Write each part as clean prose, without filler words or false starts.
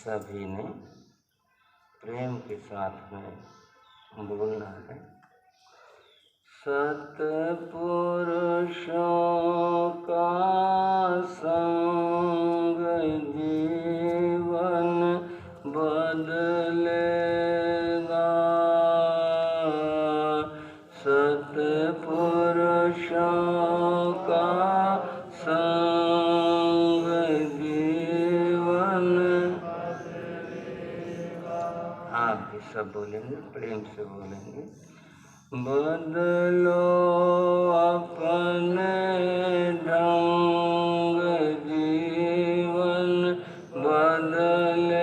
सभी ने प्रेम के साथ में बोलना है। सत्पुरुषों का संग जीवन बदलेगा। सत्पुरुषों का संग जीवन, आप भी सब बोलेंगे, प्रेम से बोलेंगे। बदलो अपने ढंग जीवन बदलेगा।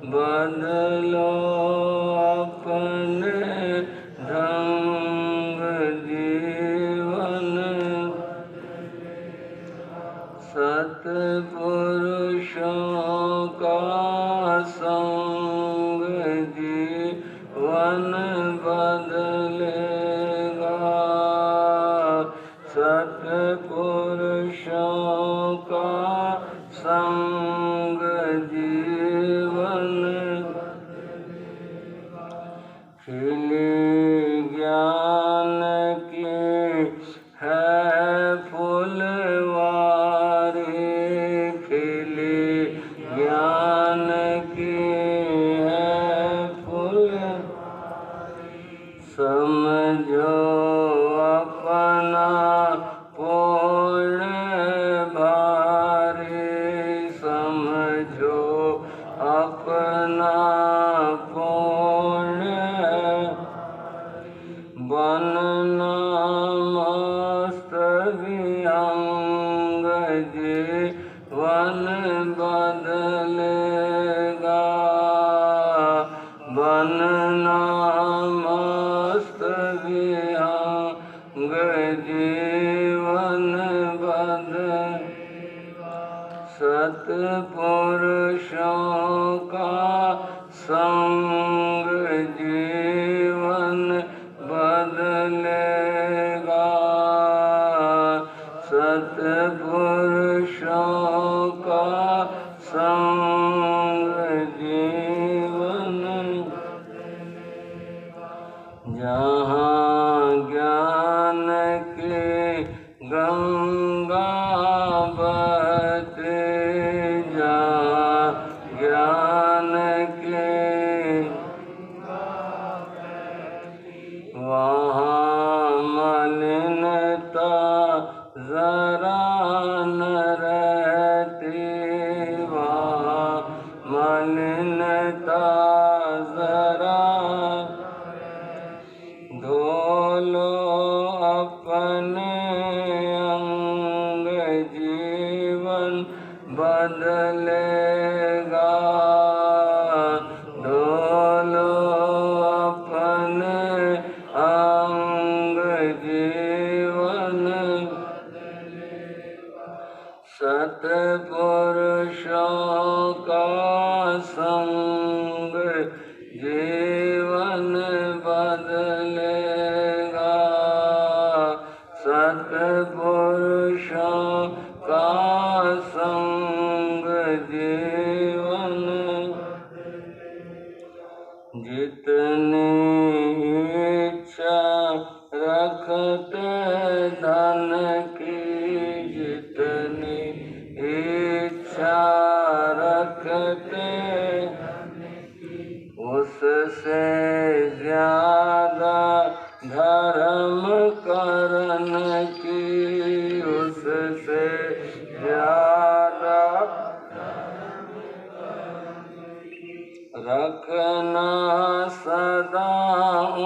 बदलो अपने ढंग जीवन, सत्पुरुषों का संग जीवन बदलेगा। सत्पुरुषों का संग जीवन, खिली ज्ञान की है फुलवारी। खिली ज्ञान की है फुलवारी। समझो अपना पूर्ण भारी। समझो अपना पूर्ण, बनना मस्त विहंग जीवन बदलेगा। बनना मस्त विहंग जीवन बदलेगा। सत्पुरुषों का संग जीवन बदलेगा। सत्पुरुषों का संग जीवन बदलेगा। जहाँ ज्ञान की गंगा बहती, जहाँ ज्ञान की वहाँ मलिनता जरा न रहती वहाँ मलिनता, जरा धो लो अपने अंग, जीवन बदलेगा। धो लो अपने अंग, जीवन सत्पुरुषों का संग, जीवन बदलेगा। सत्पुरुषों का संग, जीवन जितनी इच्छा रखते धन की, जितनी इच्छा रखते उससे ज्यादा धर्म करने की, उससे ज्यादा रखना सदा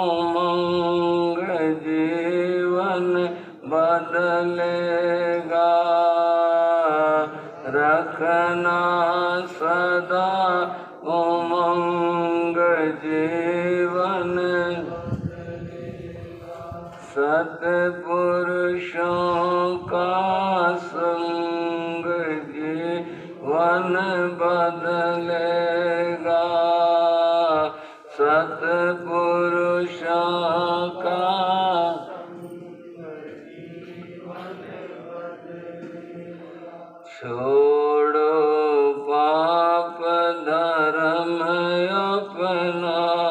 उमंग, जीवन बदलेगा। रखना सदा उमंग, जीवन सत्पुरुषों का संग, जीवन बदलेगा। सत्पुरुषों का छोड़ो पाप धर्म अपनाओ,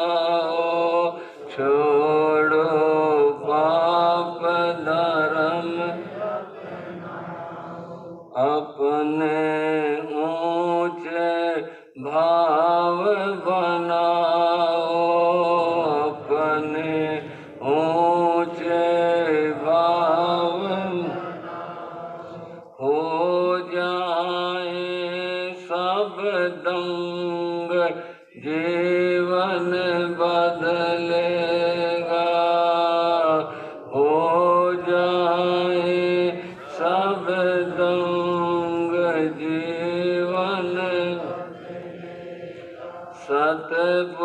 छोड़ो पाप धर्म अपने ऊंचे भाव बनाओ, अपने ऊंचे भाव हो जाए सब दंग, जीवन बदलेगा। हो जाए सब दंग, जीवन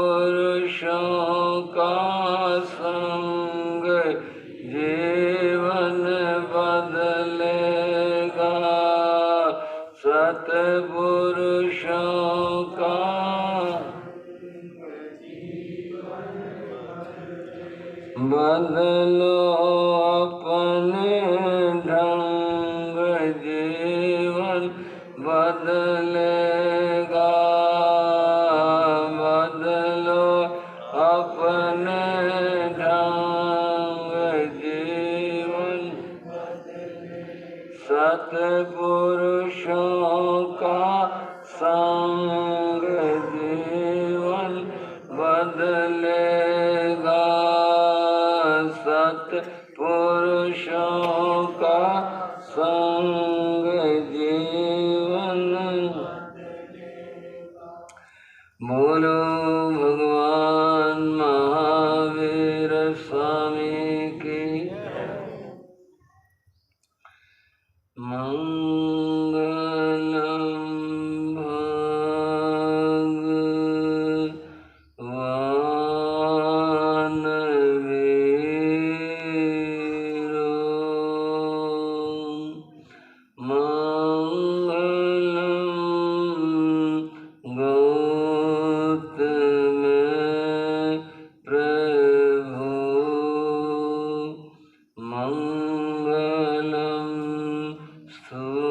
सत्पुरुषों का संग, जीवन बदलेगा। सत्पुरुषों का बदलो अपने ढंग, जीवन बदलेगा। बदलो अपने ढंग, जीवन सत्पुरुषों का संग, जीवन बदलेगा। सत्पुरुषों का संग, जीवन बोलो भगवान महावीर स्वामी की। मंगलम भगवान वीरो, मंगलम गौतम प्रभु, मंगलम स्थूलभद्रा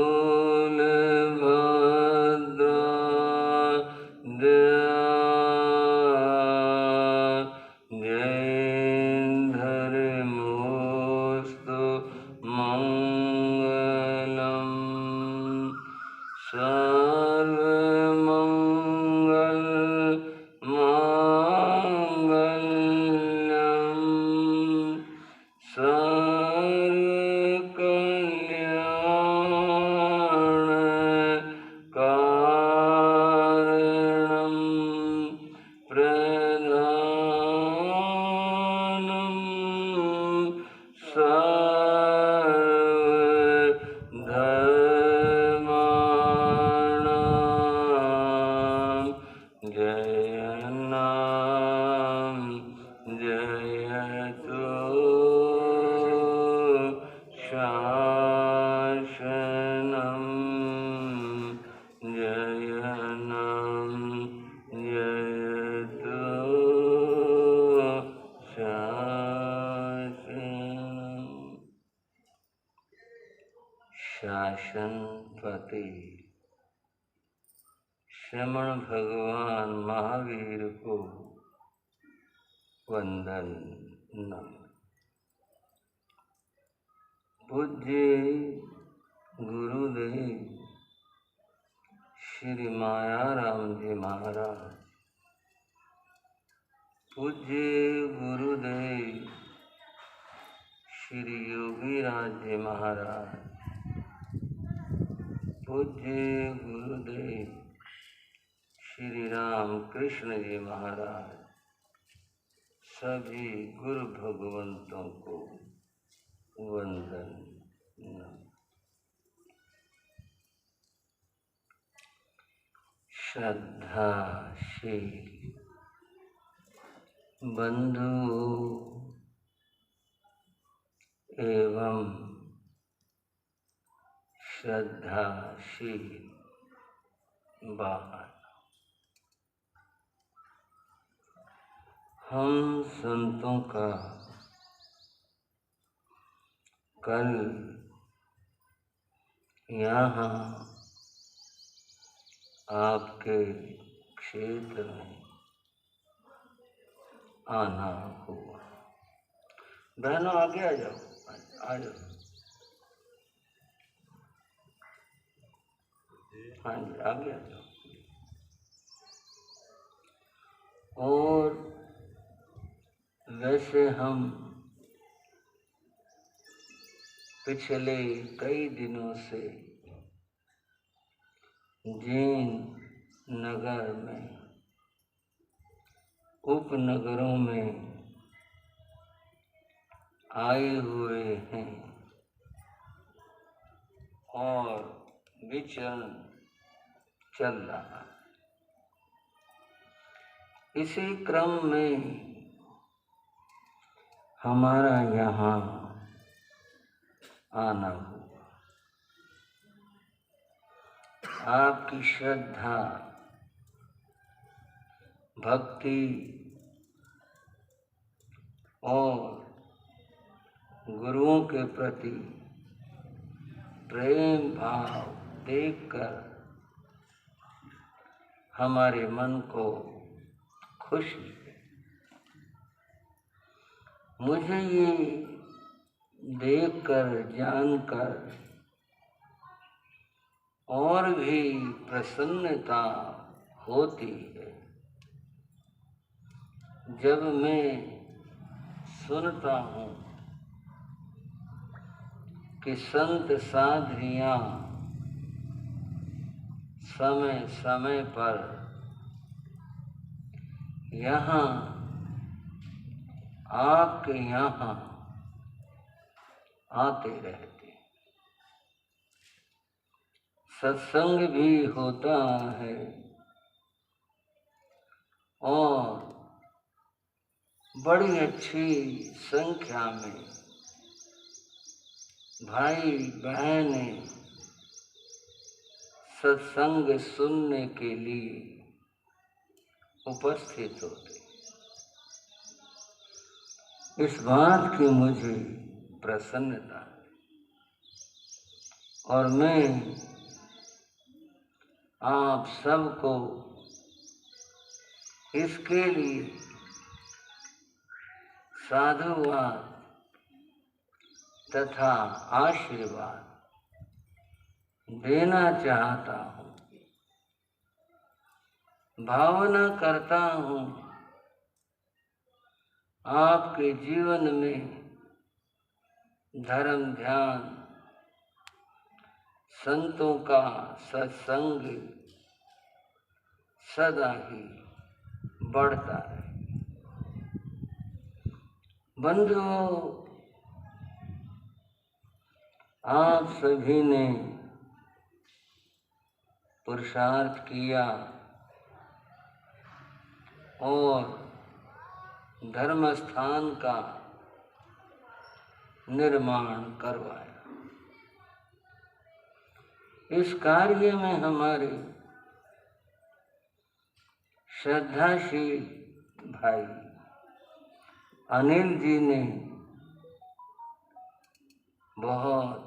जयेन्द्रमोस्तु मंगलम। सर्वमंगल मांगल्यम सर्व शासनपति श्रमण भगवान महावीर को वंदन नमः। पूज्य गुरुदेव श्री मायाराम जी महाराज, पूज्य गुरुदेव श्री योगी राज जी महाराज, पूज्य गुरुदेव श्री राम कृष्ण जी महाराज, सभी गुरु भगवंतों को वंदन नमः। श्रद्धाशील बंधु एवं श्रद्धाशील बाहर, हम संतों का कल यहाँ आपके क्षेत्र में आना हुआ। बहनों आगे आ जाओ, आ जाओ। हाँ जी, आगे आ जाओ। और वैसे हम पिछले कई दिनों से जैन नगर में, उपनगरों में आए हुए हैं और विचरण चल रहा है। इसी क्रम में हमारा यहाँ आना हुआ। आपकी श्रद्धा, भक्ति और गुरुओं के प्रति प्रेम भाव देखकर हमारे मन को खुशी है। मुझे ये देखकर, जानकर और भी प्रसन्नता होती है जब मैं सुनता हूँ कि संत साधुयाँ समय समय पर यहाँ आपके यहाँ आते रहते, सत्संग भी होता है और बड़ी अच्छी संख्या में भाई बहनें सत्संग सुनने के लिए उपस्थित होते। इस बात की मुझे प्रसन्नता है और मैं आप सबको इसके लिए साधुवाद तथा आशीर्वाद देना चाहता हूँ। भावना करता हूँ आपके जीवन में धर्म ध्यान, संतों का सत्संग सदा ही बढ़ता है। बंधुओं, आप सभी ने पुरुषार्थ किया और धर्म स्थान का निर्माण करवाया। इस कार्य में हमारे श्रद्धाशील भाई अनिल जी ने बहुत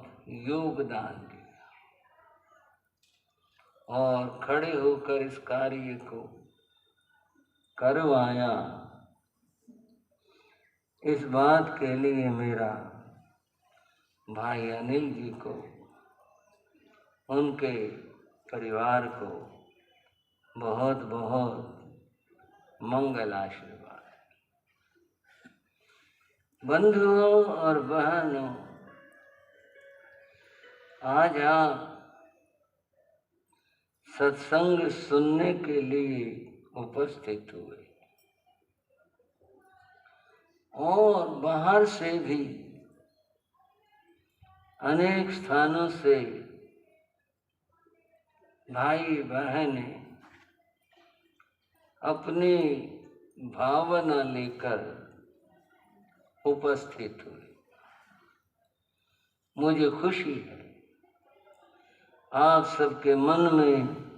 योगदान दिया। और खड़े होकर इस कार्य को करवाया। इस बात के लिए मेरा भाई अनिल जी को, उनके परिवार को बहुत बहुत मंगल आशीर्वाद। बंधुओं और बहनों, आज आप सत्संग सुनने के लिए उपस्थित हुए और बाहर से भी अनेक स्थानों से भाई बहनें अपनी भावना लेकर उपस्थित हुए। मुझे खुशी है आप सबके मन में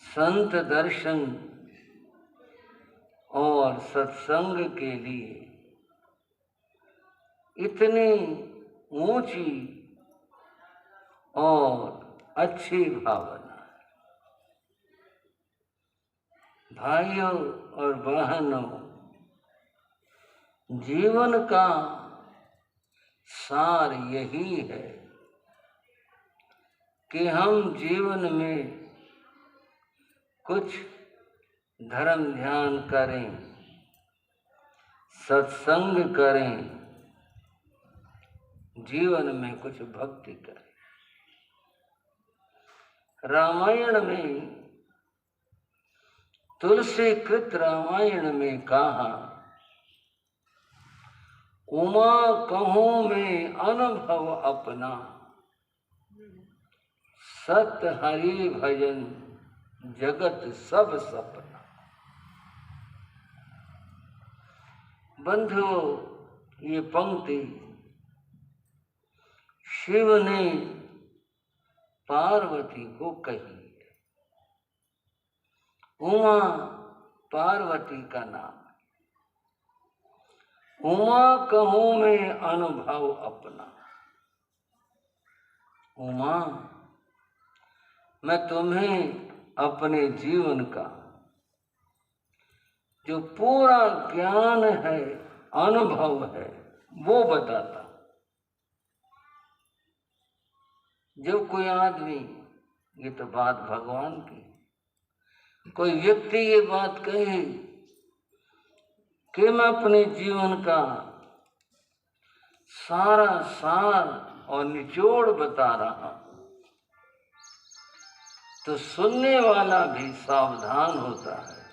संत दर्शन और सत्संग के लिए इतनी ऊंची और अच्छी भावना है। भाइयों और बहनों, जीवन का सार यही है कि हम जीवन में कुछ धर्म ध्यान करें, सत्संग करें, जीवन में कुछ भक्ति करें। रामायण में, तुलसी कृत रामायण में कहा, उमा कहूँ में अनुभव अपना, सत हरि भजन जगत सब सपना। बंधुओं, ये पंक्ति शिव ने पार्वती को कही है। उमा पार्वती का नाम है। उमा कहूँ में अनुभव अपना। उमा, मैं तुम्हें अपने जीवन का जो पूरा ज्ञान है, अनुभव है, वो बताता। जब कोई आदमी, ये तो बात भगवान की, कोई व्यक्ति ये बात कहे कि मैं अपने जीवन का सारा सार और निचोड़ बता रहा हूं, तो सुनने वाला भी सावधान होता है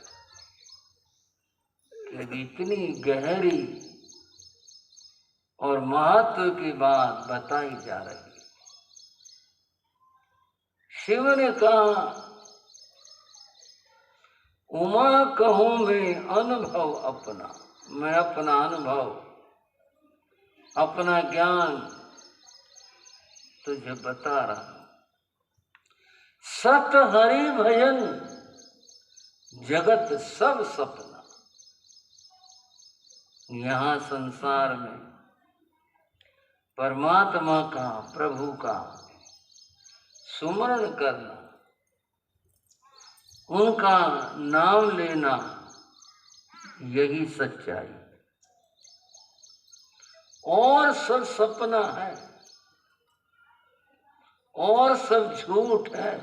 कि इतनी गहरी और महत्व की बात बताई जा रही है। शिव ने कहा, उमा कहूँ मैं अनुभव अपना, मैं अपना अनुभव, अपना ज्ञान तुझे बता रहा हूं। सत हरि भजन जगत सब सपना। यहाँ संसार में परमात्मा का, प्रभु का सुमरण करना, उनका नाम लेना, यही सच्चाई और सब सपना है और सब झूठ है।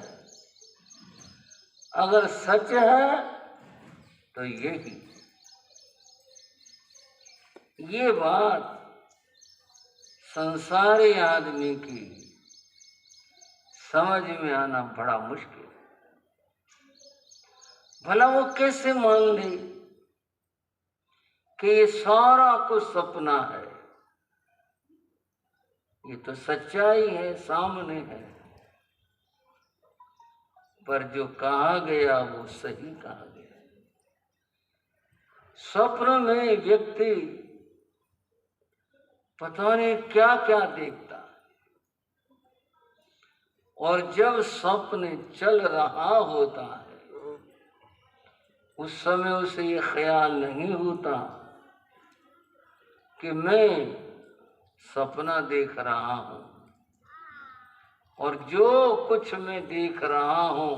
अगर सच है तो यही। ये बात संसारी आदमी की समझ में आना बड़ा मुश्किल है। भला वो कैसे मान ले कि ये सारा कुछ सपना है? ये तो सच्चाई है, सामने है। पर जो कहा गया वो सही कहा गया। स्वप्न में व्यक्ति पता नहीं क्या क्या देखता, और जब स्वप्न चल रहा होता है उस समय उसे ये ख्याल नहीं होता कि मैं सपना देख रहा हूं। और जो कुछ मैं देख रहा हूं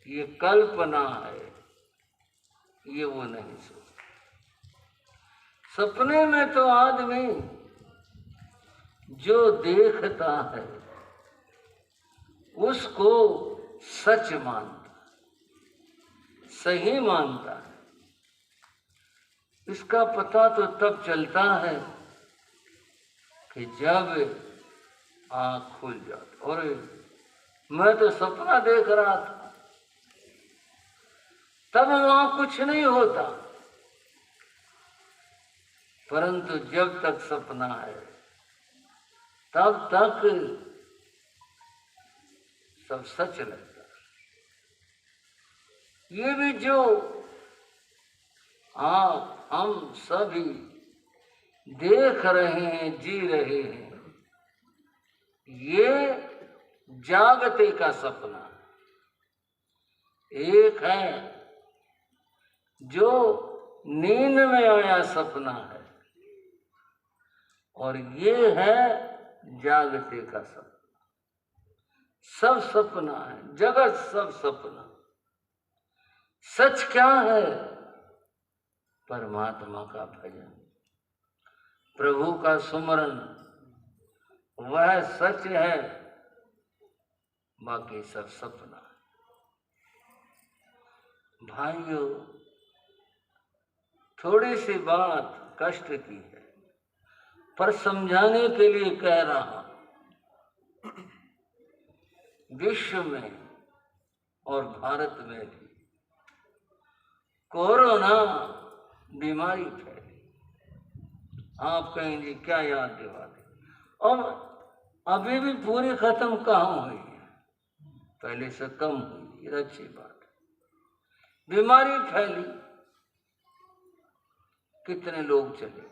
ये कल्पना है, ये वो नहीं सोचता। सपने में तो आदमी जो देखता है उसको सच मानता, सही मानता है। इसका पता तो तब चलता है कि जब आँख खुल जाती। और मैं तो सपना देख रहा था, तब वहां कुछ नहीं होता, परंतु जब तक सपना है तब तक सब सच लगता है। ये भी जो हम सभी देख रहे हैं, जी रहे हैं, ये जागते का सपना है। एक है जो नींद में आया सपना है, और ये है जागते का सपना। सब सपना है, जगत सब सपना। सच क्या है? परमात्मा का भजन, प्रभु का सुमरन, वह सच है, बाकी सब सपना है। भाइयों, थोड़ी सी बात कष्ट की है, पर समझाने के लिए कह रहा हूं। विश्व में और भारत में भी कोरोना बीमारी फैली। आप कहेंगे क्या याद दिवा दे, और अभी भी पूरी खत्म कहाँ हुई है, पहले से कम हुई, ये अच्छी बात है। बीमारी फैली, कितने लोग चले,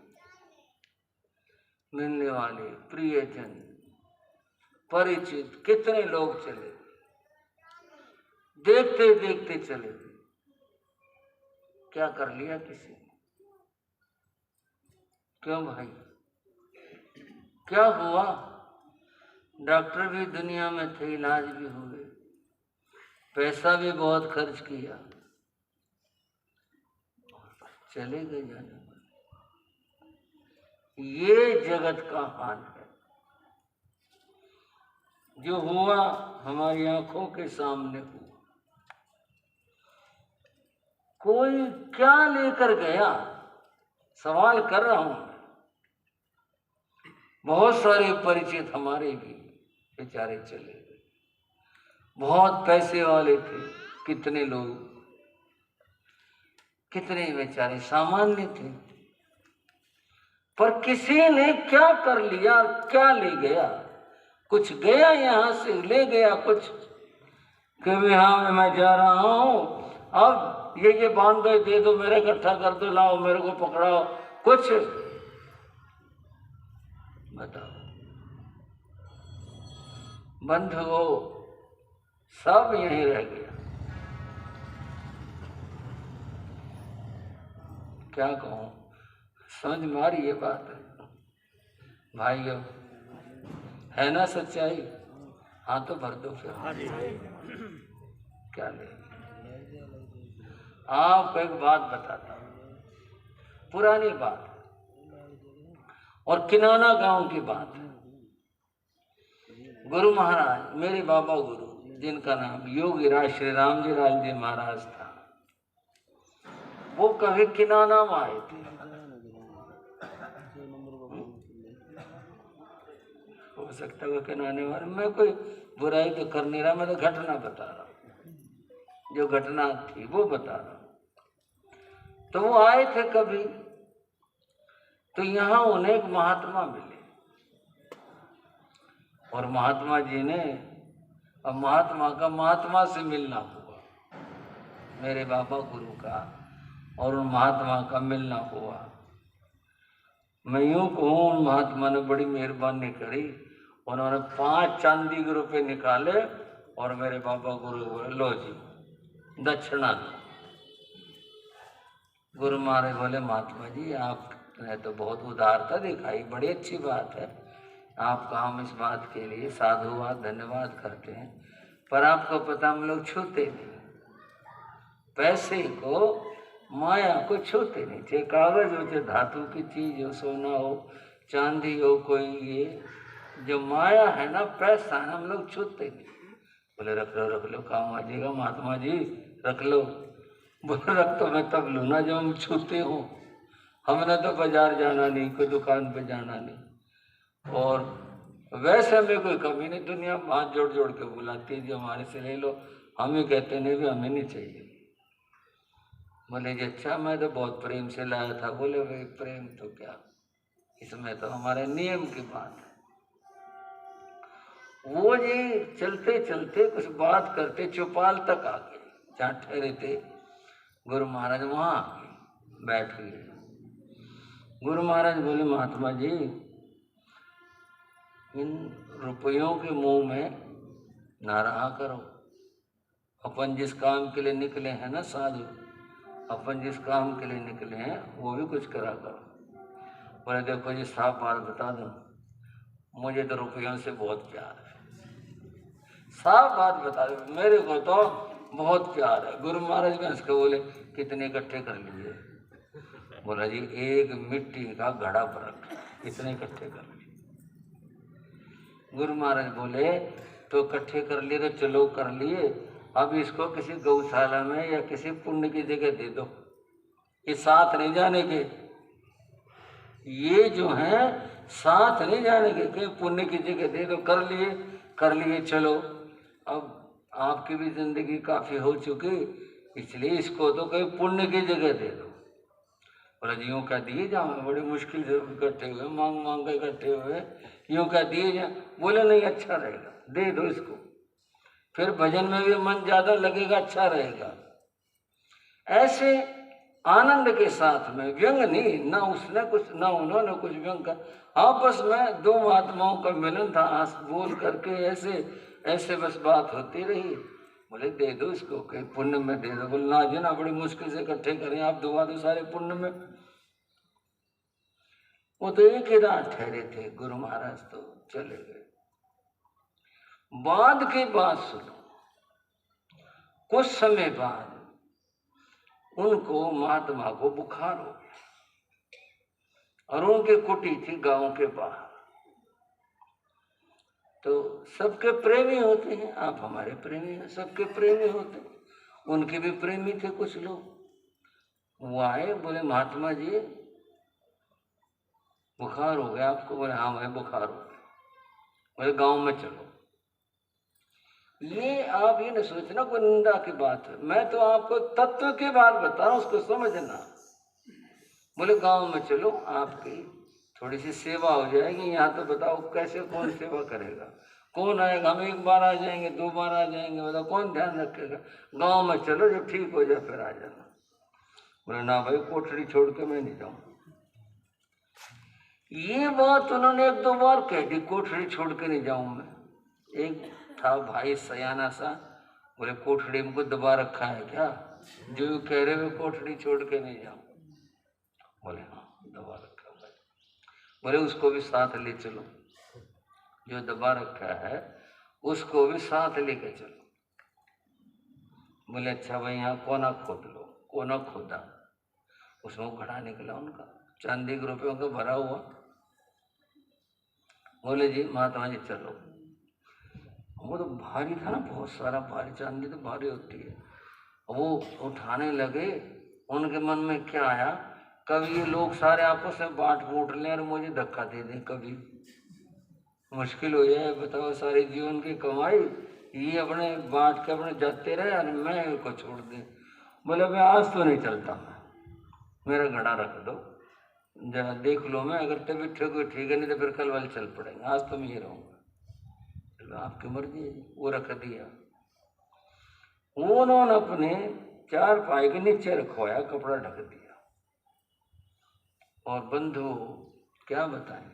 मिलने वाले, प्रियजन, परिचित, कितने लोग चले, देखते देखते चले गए। क्या कर लिया किसी ने? क्यों भाई, क्या हुआ? डॉक्टर भी दुनिया में थे, इलाज भी हुए, पैसा भी बहुत खर्च किया, चले गए जाने। ये जगत का हाल है। जो हुआ हमारी आंखों के सामने हुआ। कोई क्या लेकर गया, सवाल कर रहा हूं मैं। बहुत सारे परिचित हमारे भी बेचारे चले गए। बहुत पैसे वाले थे, कितने लोग, कितने बेचारे सामान्य थे, पर किसी ने क्या कर लिया, क्या ले गया? कुछ गया यहां से ले गया कुछ, कि हाँ मैं जा रहा हूं, अब ये बांध दे दो, मेरे इकट्ठा कर दो, लाओ मेरे को पकड़ाओ, कुछ बताओ। बंधुओं, सब यहीं रह गया। क्या कहूं, समझ में आ रही है बात? भाइयों, है ना सच्चाई? हाँ तो भर दो फिर। क्या ले? आपको एक बात बताता हूं, पुरानी बात, और किनाना गांव की बात है। गुरु महाराज, मेरे बाबा गुरु, जिनका नाम योगीराज श्री राम जी लाल जी महाराज था, वो कभी किनाना में आए थे। हो सकता है किनाने वाले, मैं कोई बुराई तो कर नहीं रहा, मैं तो घटना बता रहा हूँ, जो घटना थी वो बता रहा हूँ। तो वो आए थे कभी, तो यहाँ उन्हें एक महात्मा मिले, और महात्मा जी ने, अब महात्मा का महात्मा से मिलना हुआ, मेरे बाबा गुरु का और उन महात्मा का मिलना हुआ। मैं यूं कहूँ, उन महात्मा ने बड़ी मेहरबानी करी। उन्होंने 5 चांदी के रुपए निकाले और मेरे बाबा गुरु बोले, लो जी दक्षिणा दो। गुरु महाराज बोले, महात्मा जी आपने तो बहुत उदारता दिखाई, बड़ी अच्छी बात है, आपका हम इस बात के लिए साधुवाद धन्यवाद करते हैं, पर आपको पता हम लोग छूते नहीं, पैसे को माया को छूते नहीं, चाहे कागज हो, चाहे धातु की चीज हो, सोना हो, चांदी हो, कोई ये जो माया है ना, पैसा है, हम लोग छूते नहीं। बोले रख लो काम आ जाएगा महात्मा जी, रख लो। बोले रख तो मैं तब लूँ ना जब हम छूते हो, हमने तो बाजार जाना नहीं, कोई दुकान पे जाना नहीं, और वैसे हमें कोई कमी नहीं, दुनिया हाथ जोड़ जोड़ के बुलाती है, जो हमारे से ले लो, हम ही कहते नहीं भी हमें नहीं चाहिए। बोले जी अच्छा, मैं तो बहुत प्रेम से लाया था। बोले भाई प्रेम तो क्या, इसमें तो हमारे नियम की बात है। वो जी चलते चलते कुछ बात करते चौपाल तक आ गए, जहाँ ठहरे थे गुरु महाराज, वहाँ आ गए, बैठ गए। गुरु महाराज बोले महात्मा जी, इन रुपयों के मुंह में ना रहा करो, अपन जिस काम के लिए निकले हैं ना साधु, अपन जिस काम के लिए निकले हैं वो भी कुछ करा करो। बोले देखो जी साफ बात बता दूं, मुझे तो रुपयों से बहुत प्यार है, साफ बात बता दो, मेरे को तो बहुत प्यार है। गुरु महाराज में इसको बोले कितने इकट्ठे कर लिए? बोला जी एक मिट्टी का घड़ा भर इतने इकट्ठे कर लिए। गुरु महाराज बोले तो इकट्ठे कर लिए तो चलो कर लिए, अब इसको किसी गौशाला में या किसी पुण्य की जगह दे दो, ये साथ नहीं जाने के, ये जो है साथ नहीं जाने के, कि पुण्य की जगह दे दो। कर लिए चलो, अब आपकी भी जिंदगी काफी हो चुकी, इसलिए इसको तो कहीं पुण्य की जगह दे दो। बोला जी यूँ क्या दिए जाओ, बड़ी मुश्किल से इकट्ठे हुए, मांग के इकट्ठे हुए, यूँ क्या दिए जाए? बोले नहीं अच्छा रहेगा, दे दो इसको, फिर भजन में भी मन ज्यादा लगेगा, अच्छा रहेगा। ऐसे आनंद के साथ में, व्यंग नहीं, ना उसने कुछ ना उन्होंने कुछ व्यंग कर, आपस में दो महात्माओं का मिलन था, बोल करके ऐसे बस बात होती रही। बोले दे दो इसको, कहीं पुण्य में दे दो। बोले ना जी ना, बड़ी मुश्किल से इकट्ठे करें, आप दुआ दो सारे पुण्य में। वो तो एक ही रात ठहरे थे, गुरु महाराज तो चले गए। बाद की बात सुनो, कुछ समय बाद उनको महात्मा को बुखार हो गया, और उनकी कुटी थी गांव के बाहर। तो सबके प्रेमी होते हैं, आप हमारे प्रेमी हैं, सबके प्रेमी होते हैं, उनके भी प्रेमी थे कुछ लोग। वो आए, बोले महात्मा जी बुखार हो गया आपको? बोले हाँ भाई बुखार हो गया। बोले गांव में चलो। ये आप ये न सोचना कोई निंदा की बात है, मैं तो आपको तत्व की बात बता रहा हूं, उसको समझना। बोले गांव में चलो, आपकी थोड़ी सी सेवा हो जाएगी। यहाँ तो बताओ कैसे कौन सेवा करेगा, कौन आएगा? हम एक बार आ जाएंगे, दो बार आ जाएंगे, बताओ कौन ध्यान रखेगा? गांव में चलो, जब ठीक हो जाए फिर आ जाना। बोले ना भाई कोठरी छोड़ के मैं नहीं जाऊँ। ये बात उन्होंने एक दो बार कह दी, कोठरी छोड़ के नहीं जाऊँ मैं। एक था भाई सयाना सा, बोले कोठड़ी में को दबा रखा है क्या, जो कह रहे हुए कोठड़ी छोड़ के नहीं जाऊँ? बोले हाँ दबा रखा भाई। बोले उसको भी साथ ले चलो, जो दबा रखा है उसको भी साथ लेके चलो। बोले अच्छा भाई यहाँ कोना खोद लो। कोना खोदा, उसमें घड़ा निकला उनका, चांदी के रुपयों का भरा हुआ। बोले जी महात्मा जी चलो। वो तो भारी था ना, बहुत सारा भारी, चांदी तो भारी होती है। वो उठाने लगे, उनके मन में क्या आया, कभी ये लोग सारे आपस में बांट बूट लें और मुझे धक्का दे दें, कभी मुश्किल हो जाए। बताओ सारे जीवन की कमाई ये अपने बांट के अपने जाते रहे और मैं इनको छोड़ दें। बोले मैं आज तो नहीं चलता, मैं मेरा घड़ा रख दो, जरा देख लो, मैं अगर तबीयत ठीक है, नहीं तो फिर कल वाले चल पड़ेंगे, आज तो मैं ही रहूँगा। चलो आपकी मर्जी है। वो रख दिया। उन्होंने अपने चार पाई के नीचे रखवाया, कपड़ा ढक दिया। और बंधु क्या बताएं,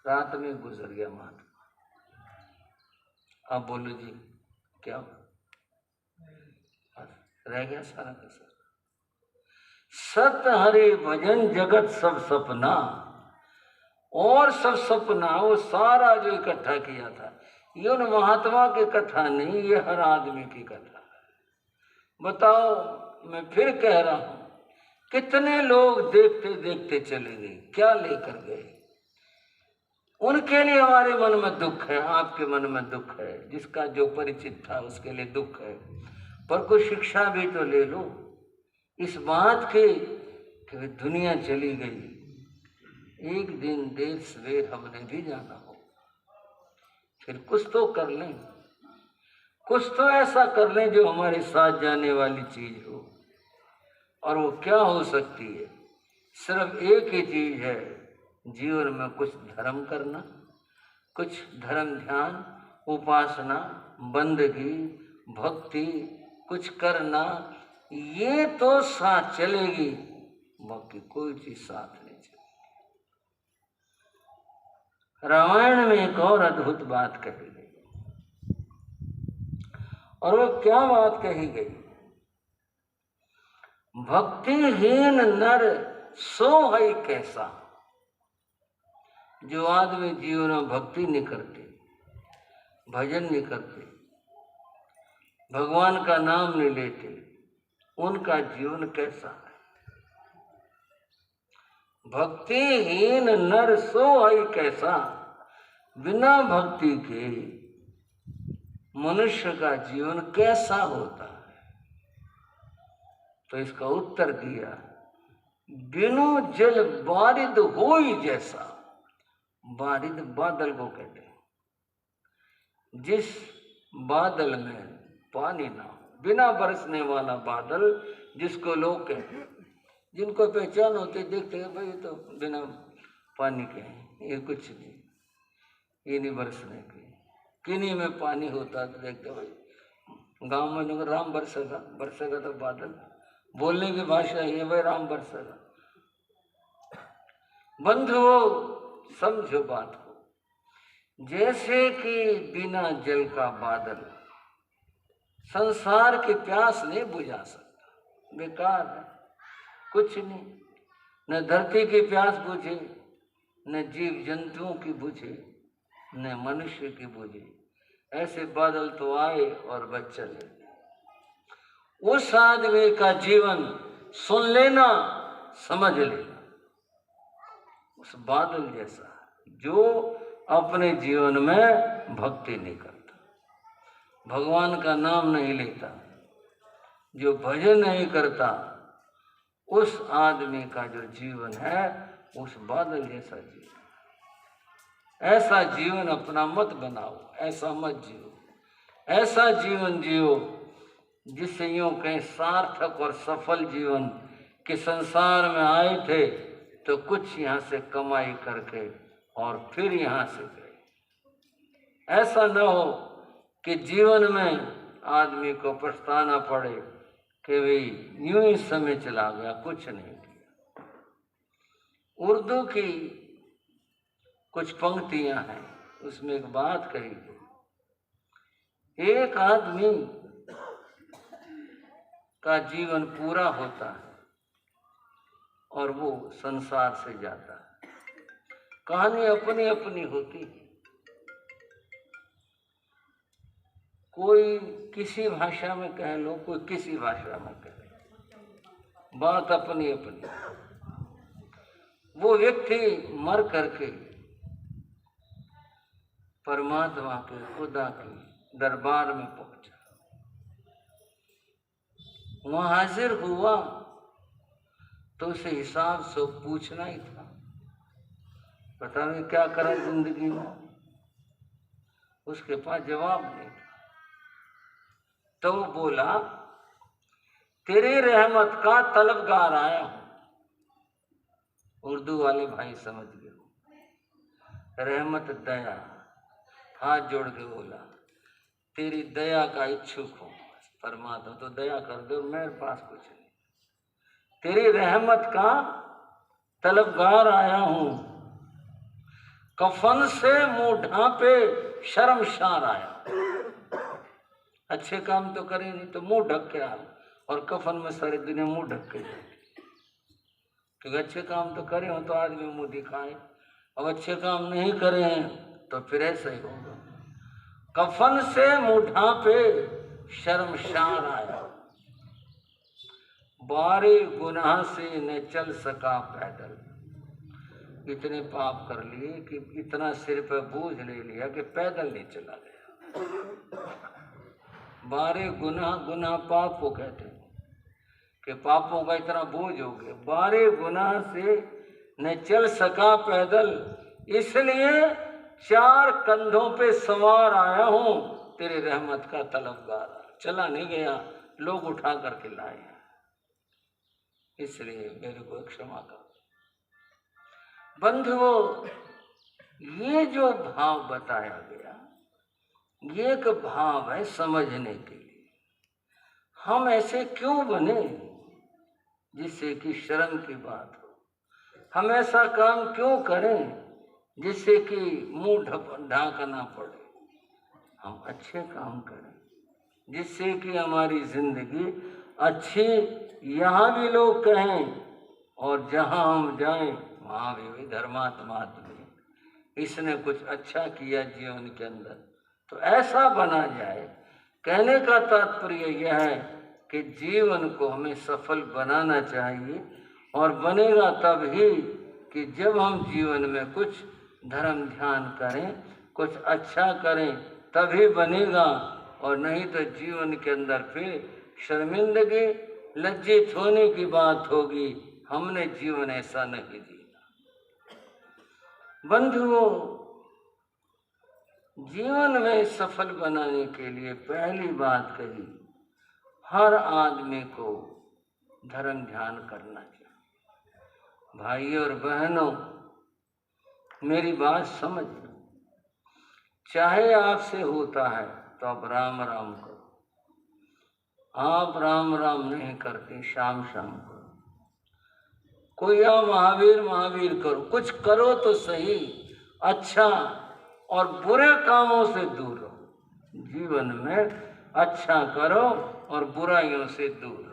रात में गुजर गया महात्मा। अब बोलो जी क्या रह गया? सारा का सारा सत हरि भजन जगत सब सपना, और सब सपना वो सारा जो इकट्ठा किया था, ये उन महात्मा की कथा नहीं, ये हर आदमी की कथा है। बताओ, मैं फिर कह रहा हूं, कितने लोग देखते देखते चले गए, क्या लेकर गए? उनके लिए हमारे मन में दुख है, आपके मन में दुख है, जिसका जो परिचित था उसके लिए दुख है। पर कुछ शिक्षा भी तो ले लो इस बात की कि दुनिया चली गई, एक दिन देर सवेर हमने भी जाना हो। फिर कुछ तो कर लें, कुछ तो ऐसा कर लें जो हमारे साथ जाने वाली चीज हो। और वो क्या हो सकती है? सिर्फ एक ही चीज है, जीवन में कुछ धर्म करना, कुछ धर्म ध्यान, उपासना, बंदगी, भक्ति कुछ करना, ये तो साथ चलेगी, बाकी कोई चीज साथ नहीं चलेगी। रामायण में एक और अद्भुत बात कही गई, और वो क्या बात कही गई? भक्तिहीन नर सो है कैसा। जो आदमी जीवन में भक्ति नहीं करते, भजन नहीं करते, भगवान का नाम नहीं लेते, उनका जीवन कैसा है? भक्तिहीन नर सो है कैसा। बिना भक्ति के मनुष्य का जीवन कैसा होता है? तो इसका उत्तर दिया, बिनु जल बारिद होई जैसा। बारिद बादल को कहते हैं, जिस बादल में पानी ना हो, बिना बरसने वाला बादल जिसको लोग कहते हैं, जिनको पहचान होती, देखते हैं भाई तो बिना पानी के हैं, ये कुछ नहीं, ये नहीं बरसने के। किन्हीं में पानी होता तो देखते भाई गांव में लोग राम बरसेगा, बरसेगा तो बादल, बोलने की भाषा ये भाई राम बरसेगा। बंधुओं, समझो बात को, जैसे कि बिना जल का बादल संसार की प्यास नहीं बुझा सकता, बेकार है, कुछ नहीं। न धरती की प्यास बुझे, न जीव जंतुओं की बुझे, न मनुष्य की बुझे। ऐसे बादल तो आए और बच चले। उस आदमी का जीवन सुन लेना, समझ लेना, उस बादल जैसा जो अपने जीवन में भक्ति नहीं करता, भगवान का नाम नहीं लेता, जो भजन नहीं करता, उस आदमी का जो जीवन है उस बादल जैसा जीवन। ऐसा जीवन अपना मत बनाओ, ऐसा मत जियो। ऐसा जीवन जियो जिससे यूं कहें सार्थक और सफल जीवन के संसार में आए थे तो कुछ यहाँ से कमाई करके और फिर यहाँ से गए। ऐसा न हो कि जीवन में आदमी को पछताना पड़े कि भाई यूं ही समय चला गया, कुछ नहीं किया। उर्दू की कुछ पंक्तियां हैं, उसमें एक बात कही गई, एक आदमी का जीवन पूरा होता है और वो संसार से जाता है। कहानी अपनी अपनी होती है, कोई किसी भाषा में कह लो, कोई किसी भाषा में कह लो, बात अपनी अपनी। वो व्यक्ति मर करके परमात्मा के, खुदा के दरबार में पहुंचा, वहां हाजिर हुआ तो उसे हिसाब से पूछना ही था, पता नहीं क्या करा जिंदगी में, उसके पास जवाब नहीं था। तो वो बोला, तेरी रहमत का तलबगार आया हूं। उर्दू वाले भाई समझ गए, रहमत दया, हाथ जोड़ के बोला, तेरी दया का इच्छुक हूं परमात्मा, तो दया कर दो, मेरे पास कुछ नहीं, तेरी रहमत का तलबगार आया हूं। कफन से मुंह ढांपे शर्मसार आया, अच्छे काम तो करे नहीं तो मुंह ढक के आया, और कफन में सारी दुनिया मुंह ढक के जाती, क्योंकि अच्छे काम तो करे हो तो आदमी मुंह दिखाए, अब अच्छे काम नहीं करें तो फिर ऐसा ही होगा। कफन से मुठा पे शर्मशार आया, बारे गुनाह से न चल सका पैदल। इतने पाप कर लिए कि इतना सिर पर बोझ ले लिया कि पैदल नहीं चला गया। बारे गुनाह, गुनाह पाप को कहते हैं कि पापों का इतना बोझ हो गया। बारे गुनाह से न चल सका पैदल, इसलिए 4 कंधों पे सवार आया हूं, तेरे रहमत का तलबगार। चला नहीं गया, लोग उठा करके लाए, इसलिए मेरे को क्षमा कर। बंधुओं, ये जो भाव बताया गया, ये एक भाव है समझने के लिए। हम ऐसे क्यों बने जिससे कि शर्म की बात हो? हम ऐसा काम क्यों करें जिससे कि मुंह ढांकना पड़े? हम अच्छे काम करें जिससे कि हमारी जिंदगी अच्छी, यहाँ भी लोग कहें और जहाँ हम जाएं वहाँ भी धर्मात्मा आदमी इसने कुछ अच्छा किया जीवन के अंदर, तो ऐसा बना जाए। कहने का तात्पर्य यह है कि जीवन को हमें सफल बनाना चाहिए, और बनेगा तब ही कि जब हम जीवन में कुछ धर्म ध्यान करें, कुछ अच्छा करें, तभी बनेगा। और नहीं तो जीवन के अंदर फिर शर्मिंदगी, लज्जित होने की बात होगी, हमने जीवन ऐसा नहीं जिया। बंधुओं, जीवन में सफल बनाने के लिए पहली बात कही, हर आदमी को धर्म ध्यान करना चाहिए। भाइयों और बहनों, मेरी बात समझ लो, चाहे आपसे होता है तो आप राम राम करो। आप राम राम नहीं करते, शाम शाम करो। कोई आप महावीर महावीर करो, कुछ करो तो सही अच्छा, और बुरे कामों से दूर रहो। जीवन में अच्छा करो और बुराइयों से दूर रहो।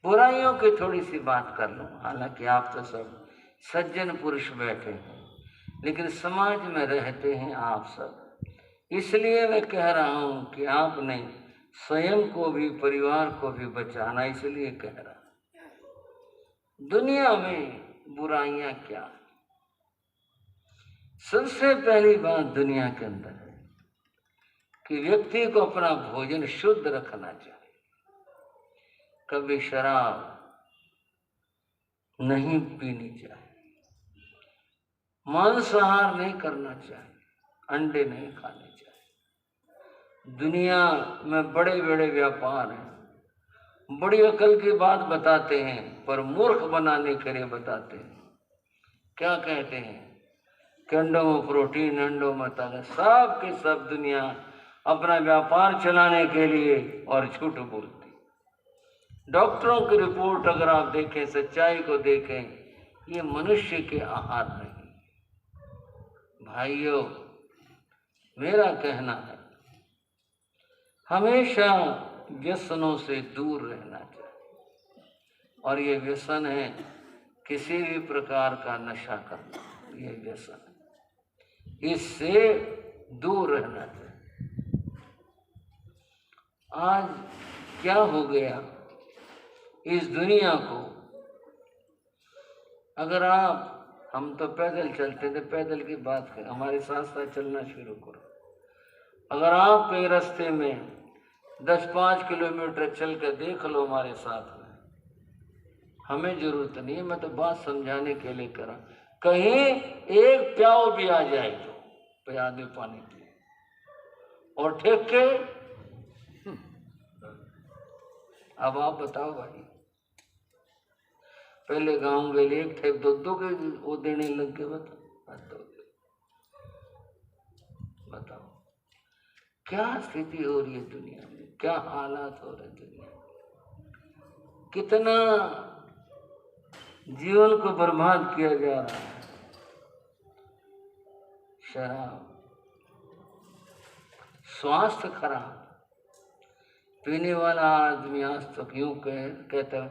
बुराइयों की थोड़ी सी बात कर लो। हालांकि आप तो सब सज्जन पुरुष बैठे हैं, लेकिन समाज में रहते हैं आप सब, इसलिए मैं कह रहा हूं कि आपने स्वयं को भी परिवार को भी बचाना, इसलिए कह रहा। दुनिया में बुराइयां क्या? सबसे पहली बात दुनिया के अंदर है कि व्यक्ति को अपना भोजन शुद्ध रखना चाहिए। कभी शराब नहीं पीनी चाहिए, मांसाहार नहीं करना चाहिए, अंडे नहीं खाने चाहिए। दुनिया में बड़े बड़े व्यापार हैं, बड़ी अकल की बात बताते हैं, पर मूर्ख बनाने के लिए बताते हैं। क्या कहते हैं कि अंडों में प्रोटीन, अंडों में ताकत, सब के सब दुनिया अपना व्यापार चलाने के लिए और झूठ बोलती। डॉक्टरों की रिपोर्ट अगर आप देखें, सच्चाई को देखें, ये मनुष्य के आहार नहीं। भाइयों, मेरा कहना है हमेशा व्यसनों से दूर रहना चाहिए, और ये व्यसन है किसी भी प्रकार का नशा करना, ये व्यसन है, इससे दूर रहना चाहिए। आज क्या हो गया इस दुनिया को, अगर हम तो पैदल चलते थे, पैदल की बात करें, हमारे साथ साथ चलना शुरू करो। अगर आप कहीं रास्ते में 10-5 किलोमीटर चल कर देख लो हमारे साथ में, हमें जरूरत नहीं है, मैं तो बात समझाने के लिए करा। कहीं एक प्याऊ भी आ जाए तो पिला दे पानी की, और ठेक के। अब आप बताओ भाई, पहले गांव के लिए एक ठेक 2-2 के वो देने लग गए। बताओ क्या स्थिति हो रही है दुनिया में, क्या हालात हो रहे हैं दुनिया में, कितना जीवन को बर्बाद किया जा रहा है। शराब, स्वास्थ्य खराब, पीने वाला आदमी आज तक यूं कहता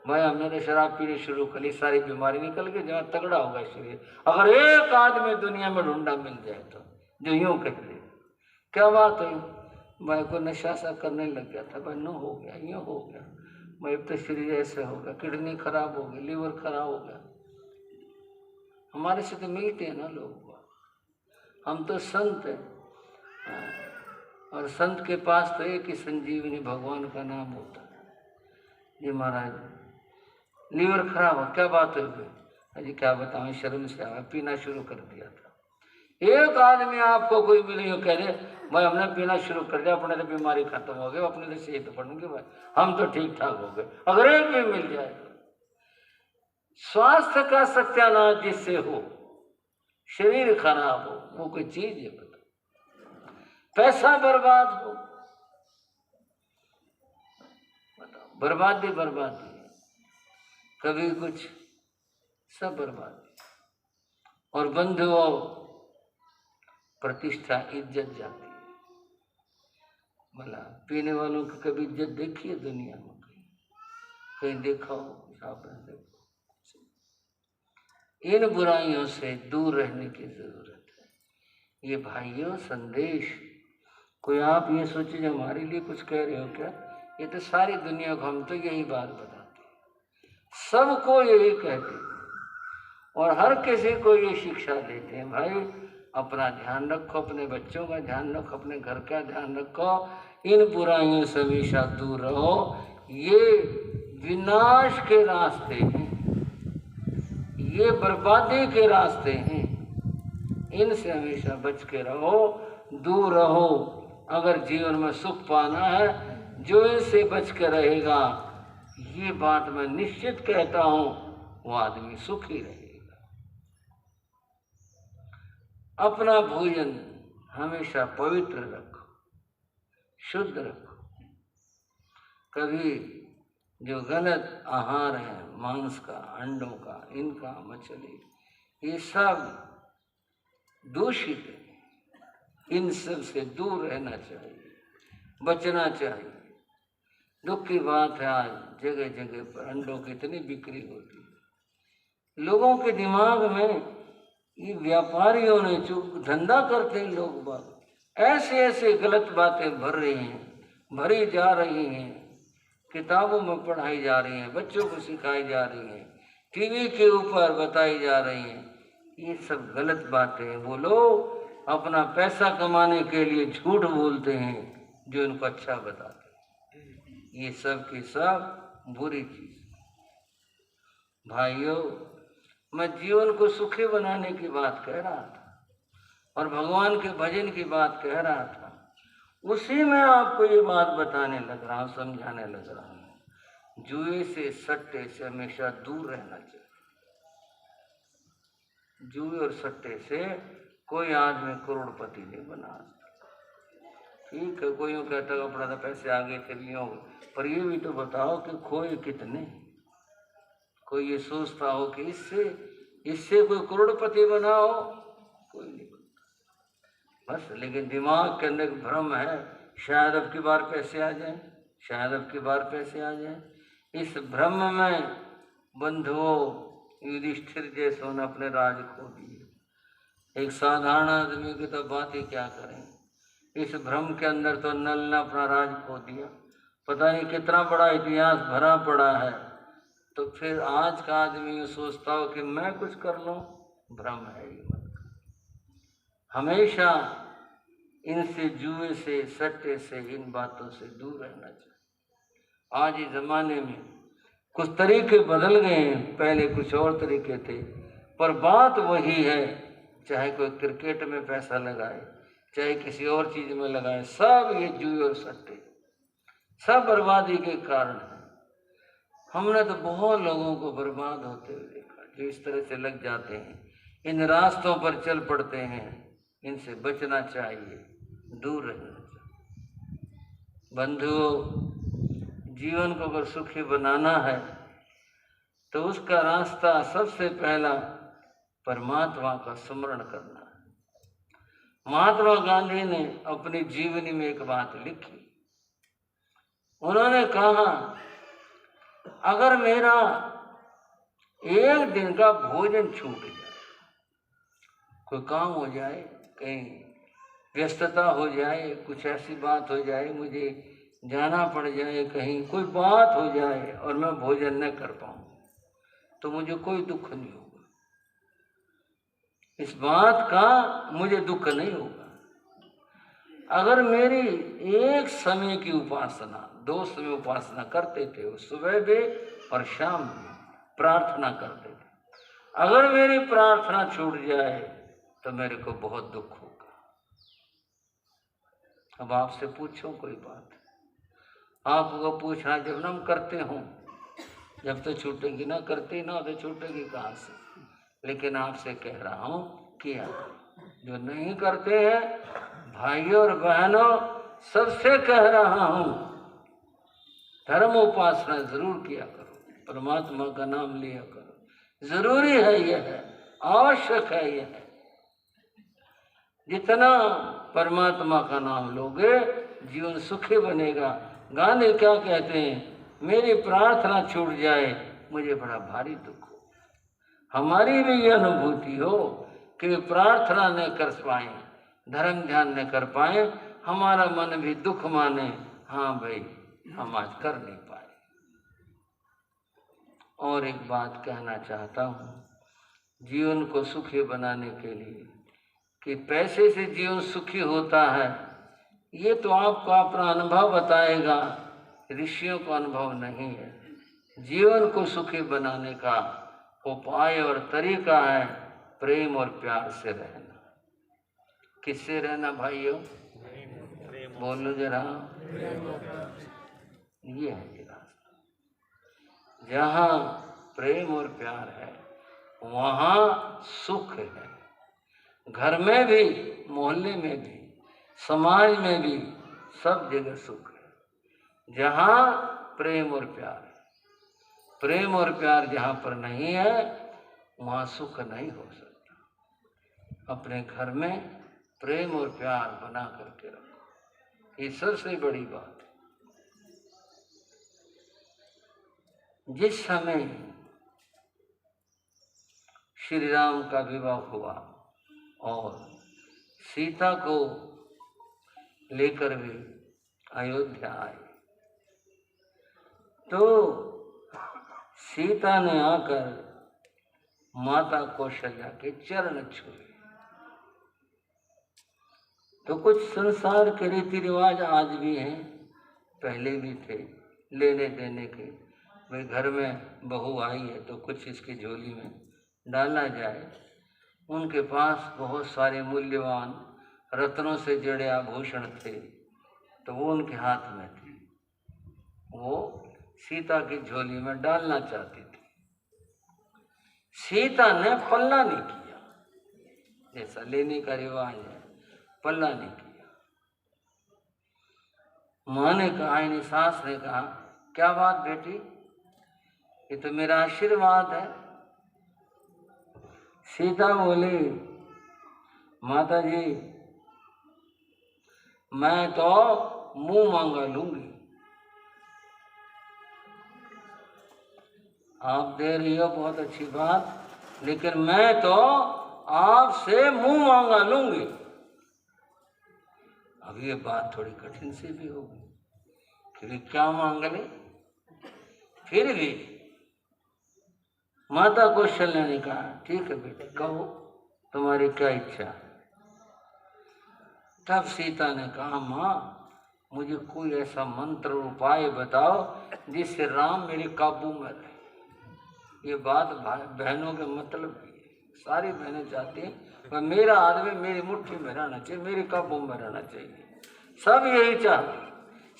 भाई हमने तो शराब पीनी शुरू कर ली, सारी बीमारी निकल गई, जहाँ तगड़ा होगा शरीर। अगर एक आदमी दुनिया में ढूंढा मिल जाए तो जो यूं कह दे क्या बात है भाई को नशा सा करने लग गया था, भाई नो हो गया, यूँ हो गया भाई, अब तो शरीर ऐसे हो गया, किडनी खराब हो गई, लीवर खराब हो गया। हमारे से तो मिलते हैं ना लोग, हम तो संत हैं, और संत के पास तो एक ही संजीवनी भगवान का नाम होता है। जी महाराज लीवर खराब हो, क्या बात है अजी, क्या बताऊं, शर्म से आया, पीना शुरू कर दिया था। एक आदमी आपको कोई मिले कह दे भाई हमने पीना शुरू कर दिया, अपने तो बीमारी खत्म हो गई, अपने तो सेहत बढ़ेंगे, भाई हम तो ठीक ठाक हो गए, अगर एक भी मिल जाए तो। स्वास्थ्य का सत्यानाश जिससे हो, शरीर खराब हो, वो कोई चीज है बता, पैसा बर्बाद हो, बताओ, बर्बादी बर्बादी, कभी कुछ, सब बर्बादी। और बंधुओं प्रतिष्ठा इज्जत जाती है। भला पीने वालों की कभी इज्जत देखी है दुनिया में? कहीं देखा हो? आपने देखो। इन बुराइयों से दूर रहने की जरूरत है। ये भाइयों संदेश कोई आप ये सोचे जो हमारे लिए कुछ कह रहे हो क्या? ये तो सारी दुनिया को हम तो यही बात बताते हैं, सबको यही कहते हैं और हर किसी को ये शिक्षा देते हैं, भाई अपना ध्यान रखो, अपने बच्चों का ध्यान रखो, अपने घर का ध्यान रखो, इन बुराइयों से हमेशा दूर रहो। ये विनाश के रास्ते हैं, ये बर्बादी के रास्ते हैं, इनसे हमेशा बच के रहो, दूर रहो। अगर जीवन में सुख पाना है, जो इनसे बच के रहेगा, ये बात मैं निश्चित कहता हूं, वो आदमी सुखी रहेगा। अपना भोजन हमेशा पवित्र रखो, शुद्ध रखो। कभी जो गलत आहार है, मांस का, अंडों का, इनका, मछली, ये सब दूषित है, इन सब से दूर रहना चाहिए, बचना चाहिए। दुख की बात है आज जगह जगह पर अंडों की इतनी बिक्री होती है, लोगों के दिमाग में ये व्यापारियों ने जो धंधा करते हैं, लोग बात ऐसे ऐसे गलत बातें भर रही हैं, भरी जा रही हैं, किताबों में पढ़ाई जा रही हैं, बच्चों को सिखाई जा रही हैं, टीवी के ऊपर बताई जा रही हैं, ये सब गलत बातें हैं। वो लोग अपना पैसा कमाने के लिए झूठ बोलते हैं जो इनको अच्छा बताते हैं, ये सब की सब बुरी चीज। भाइयों मैं जीवन को सुखी बनाने की बात कह रहा था और भगवान के भजन की बात कह रहा था, उसी में आपको ये बात बताने लग रहा हूँ, समझाने लग रहा हूँ। जुए से, सट्टे से हमेशा दूर रहना चाहिए। जुए और सट्टे से कोई आदमी करोड़पति नहीं बना। ठीक है, कोई यूँ कहता है अपना तो पैसे आगे थे भी हो, पर ये भी तो बताओ कि खोए कितने। कोई ये सोचता हो कि इससे कोई करोड़पति बनाओ, कोई नहीं बनता बस। लेकिन दिमाग के अंदर भ्रम है, शायद अब की बार पैसे आ जाएं, शायद अब की बार पैसे आ जाएं। इस भ्रम में बंधुओं युधिष्ठिर जैसों ने अपने राज खो दिए। एक साधारण आदमी की तो बात ही क्या करें, इस भ्रम के अंदर तो नल ने अपना राज खो दिया। पता नहीं कितना बड़ा इतिहास भरा पड़ा है, तो फिर आज का आदमी सोचता हो कि मैं कुछ कर लूं, भ्रम है ये मत। हमेशा इनसे, जुए से, सट्टे से, इन बातों से दूर रहना चाहिए। आज इस जमाने में कुछ तरीके बदल गए हैं, पहले कुछ और तरीके थे, पर बात वही है। चाहे कोई क्रिकेट में पैसा लगाए, चाहे किसी और चीज में लगाए, सब ये जुए और सट्टे, सब बर्बादी के कारण है। हमने तो बहुत लोगों को बर्बाद होते हुए देखा, जो इस तरह से लग जाते हैं, इन रास्तों पर चल पड़ते हैं। इनसे बचना चाहिए, दूर रहना चाहिए। बंधुओं जीवन को अगर सुखी बनाना है तो उसका रास्ता सबसे पहला परमात्मा का स्मरण करना है। महात्मा गांधी ने अपनी जीवनी में एक बात लिखी, उन्होंने कहा अगर मेरा एक दिन का भोजन छूट जाए, कोई काम हो जाए, कहीं व्यस्तता हो जाए, कुछ ऐसी बात हो जाए, मुझे जाना पड़ जाए, कहीं कोई बात हो जाए और मैं भोजन न कर पाऊँ, तो मुझे कोई दुख नहीं होगा। इस बात का मुझे दुख नहीं होगा। अगर मेरी एक समय की उपासना, 2 समय उपासना करते थे, वो सुबह भी और शाम भी प्रार्थना करते थे, अगर मेरी प्रार्थना छूट जाए तो मेरे को बहुत दुख होगा। अब आपसे पूछो कोई बात, आपको पूछना जब हम करते हों, जब तो छूटेगी ना, करती ना तो छूटेगी कहाँ से। लेकिन आपसे कह रहा हूँ किया करो। जो नहीं करते हैं भाइयों और बहनों, सबसे कह रहा हूँ धर्म उपासना जरूर किया करो, परमात्मा का नाम लिया करो। जरूरी है, यह है, आवश्यक है, यह है। जितना परमात्मा का नाम लोगे जीवन सुखी बनेगा। गांधी क्या कहते हैं, मेरी प्रार्थना छूट जाए मुझे बड़ा भारी दुख हो। हमारी भी ये अनुभूति हो कि प्रार्थना न कर पाए, धर्म ध्यान न कर पाए, हमारा मन भी दुख माने, हाँ भाई हम आज कर नहीं पाए। और एक बात कहना चाहता हूँ जीवन को सुखी बनाने के लिए, कि पैसे से जीवन सुखी होता है, ये तो आपको अपना अनुभव बताएगा, ऋषियों का अनुभव नहीं है। जीवन को सुखी बनाने का उपाय और तरीका है प्रेम और प्यार से रहना। किससे रहना भाइयों, बोलो जरा। ये है ये रास्ता। जहाँ प्रेम और प्यार है वहाँ सुख है। घर में भी, मोहल्ले में भी, समाज में भी, सब जगह सुख है जहाँ प्रेम और प्यार है। प्रेम और प्यार जहाँ पर नहीं है वहाँ सुख नहीं हो सकता। अपने घर में प्रेम और प्यार बना करके रखो, ये सबसे बड़ी बात है। जिस समय श्री राम का विवाह हुआ और सीता को लेकर वे अयोध्या आए, तो सीता ने आकर माता कौशल्या के चरण छुए। तो कुछ संसार के रीति रिवाज आज भी हैं, पहले भी थे, लेने देने के। भाई घर में बहू आई है तो कुछ इसकी झोली में डाला जाए। उनके पास बहुत सारे मूल्यवान रत्नों से जड़े आभूषण थे, तो वो उनके हाथ में थे, वो सीता की झोली में डालना चाहती थी। सीता ने पल्ला नहीं किया, जैसा लेने का रिवाज है, पल्ला नहीं किया। माँ ने कहा, यानी सास ने कहा, क्या बात बेटी, ये तो मेरा आशीर्वाद है। सीता बोली, माता जी मैं तो मुंह मांगा लूंगी, आप दे रही हो बहुत अच्छी बात, लेकिन मैं तो आपसे मुंह मांगा लूंगी। अब ये बात थोड़ी कठिन सी भी होगी कि क्या मांग ले। फिर भी माता कौशल्या ने कहा, ठीक है बेटे कहो तुम्हारी क्या इच्छा है। तब सीता ने कहा, माँ मुझे कोई ऐसा मंत्र उपाय बताओ जिससे राम मेरे काबू में रहे। ये बात बहनों के मतलब की है, सारी बहनें चाहती हैं पर मेरा आदमी मेरी मुट्ठी में रहना चाहिए, मेरे काबू में रहना चाहिए, सब यही चाहते।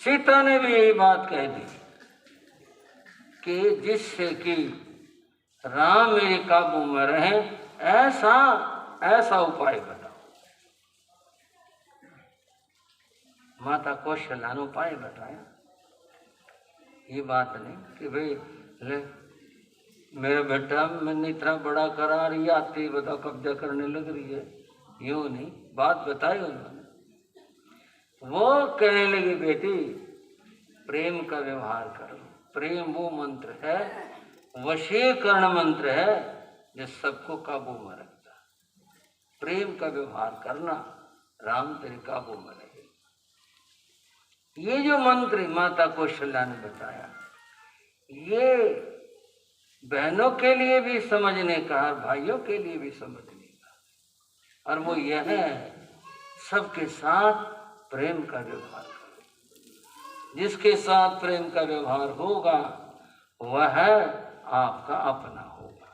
सीता ने भी यही बात कह दी कि जिससे कि राम मेरे काबू में रहे, ऐसा ऐसा उपाय बताओ। माता कौशल्या ने उपाय बताया। ये बात नहीं कि भाई ले मेरा बेटा मैंने इतना बड़ा करा रही है, आते ही बताओ कब्जा करने लग रही है, यूं नहीं, बात बताई उन्होंने। वो कहने लगी, बेटी प्रेम का व्यवहार करो, प्रेम वो मंत्र है, वशीकरण मंत्र है जो सबको काबू में रखता है। प्रेम का व्यवहार करना, राम तेरे काबू में रहे। ये जो मंत्र माता कौशल्या ने बताया, ये बहनों के लिए भी समझने का, भाइयों के लिए भी समझने का, और वो यह है, सबके साथ प्रेम का व्यवहार करो। जिसके साथ प्रेम का व्यवहार होगा वह आपका अपना होगा,